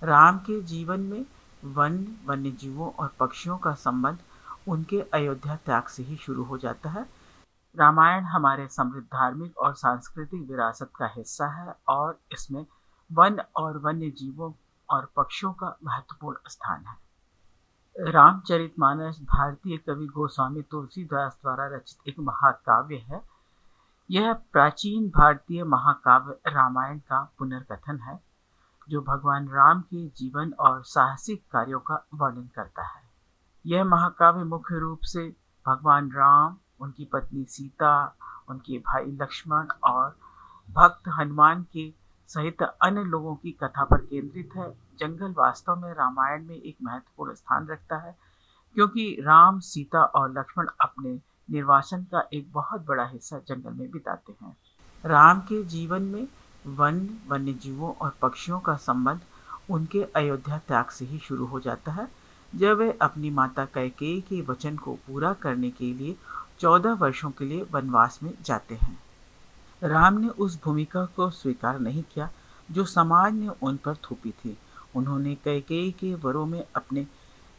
राम के जीवन में वन, वन्यजीवों और पक्षियों का संबंध उनके अयोध्या त्याग से ही शुरू हो जाता है। रामायण हमारे समृद्ध धार्मिक और सांस्कृतिक विरासत का हिस्सा है और इसमें वन और वन्यजीवों और पक्षियों का महत्वपूर्ण स्थान है। रामचरितमानस भारतीय कवि गोस्वामी तुलसीदास द्वारा रचित एक महाकाव्य है। यह प्राचीन भारतीय महाकाव्य रामायण का पुनर्कथन है, जो भगवान राम के जीवन और साहसिक कार्यों का वर्णन करता है। यह महाकाव्य मुख्य रूप से भगवान राम, उनकी पत्नी सीता, उनके भाई लक्ष्मण और भक्त हनुमान के सहित अन्य लोगों की कथा पर केंद्रित है। जंगल वास्तव में रामायण में एक महत्वपूर्ण स्थान रखता है, क्योंकि राम, सीता और लक्ष्मण अपने निर्वासन का एक बहुत बड़ा हिस्सा जंगल में बिताते हैं। राम के जीवन में वन, वन्यजीवों और पक्षियों का संबंध उनके अयोध्या त्याग से ही शुरू हो जाता है, जब वे अपनी माता कैकेयी के वचन को पूरा करने के लिए 14 वर्षों के लिए वनवास में जाते हैं। राम ने उस भूमिका को स्वीकार नहीं किया जो समाज ने उन पर थोपी थी। उन्होंने कैकेयी के वरों में अपने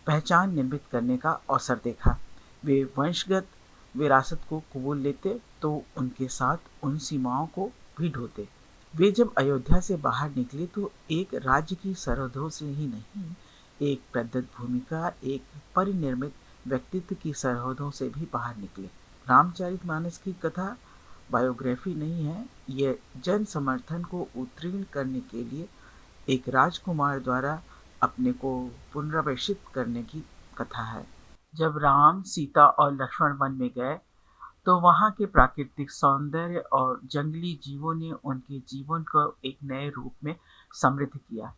पहचान निर्मित करने का अवसर देखा। वे वंशगत विरासत को कबूल लेते तो उनके साथ उन सीमाओं को भी ढोते। वे जब अयोध्या से बाहर निकले तो एक राज्य की सरहदों से ही नहीं, एक प्रदत्त भूमिका, एक परिनिर्मित व्यक्तित्व की सरहदों से भी बाहर निकले। रामचरितमानस की कथा बायोग्राफी नहीं है, यह जन समर्थन को उत्तीर्ण करने के लिए एक राजकुमार द्वारा अपने को पुनरावेशित करने की कथा है। जब राम, सीता और लक्ष्मण वन में गए तो वहां के प्राकृतिक सौंदर्य और जंगली जीवों ने उनके जीवन को एक नए रूप में समृद्ध किया।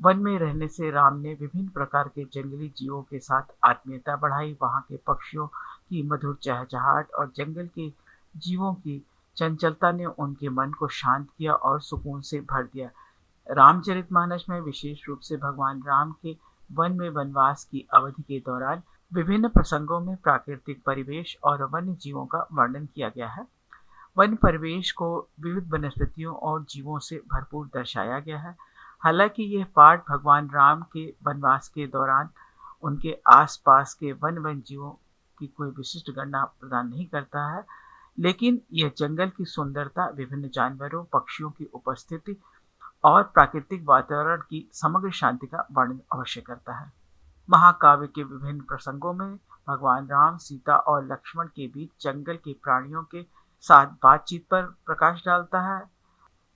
वन में रहने से राम ने विभिन्न प्रकार के जंगली जीवों के साथ आत्मीयता बढ़ाई। वहां के पक्षियों की मधुर चहचहाट और जंगल के जीवों की चंचलता ने उनके मन को शांत किया और सुकून से भर दिया। रामचरितमानस में विशेष रूप से भगवान राम के वन में वनवास की अवधि के दौरान विभिन्न प्रसंगों में प्राकृतिक परिवेश और वन्य जीवों का वर्णन किया गया है। वन परिवेश को विविध वनस्पतियों और जीवों से भरपूर दर्शाया गया है। हालांकि यह पाठ भगवान राम के वनवास के दौरान उनके आसपास के वन जीवों की कोई विशिष्ट गणना प्रदान नहीं करता है, लेकिन यह जंगल की सुंदरता, विभिन्न जानवरों, पक्षियों की उपस्थिति और प्राकृतिक वातावरण की समग्र शांति का वर्णन अवश्य करता है। महाकाव्य के विभिन्न प्रसंगों में भगवान राम, सीता और लक्ष्मण के बीच जंगल के प्राणियों के साथ बातचीत पर प्रकाश डालता है।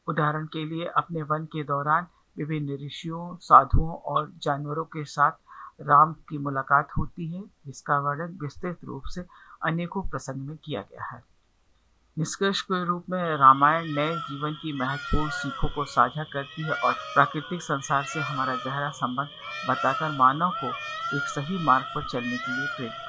उदाहरण के लिए अपने वन के दौरान विभिन्न ऋषियों, साधुओं और जानवरों के साथ राम की मुलाकात होती है, जिसका वर्णन विस्तृत रूप से अनेकों प्रसंग में किया गया है। निष्कर्ष के रूप में रामायण नए जीवन की महत्वपूर्ण सीखों को साझा करती है और प्राकृतिक संसार से हमारा गहरा संबंध बताकर मानव को एक सही मार्ग पर चलने के लिए प्रेरित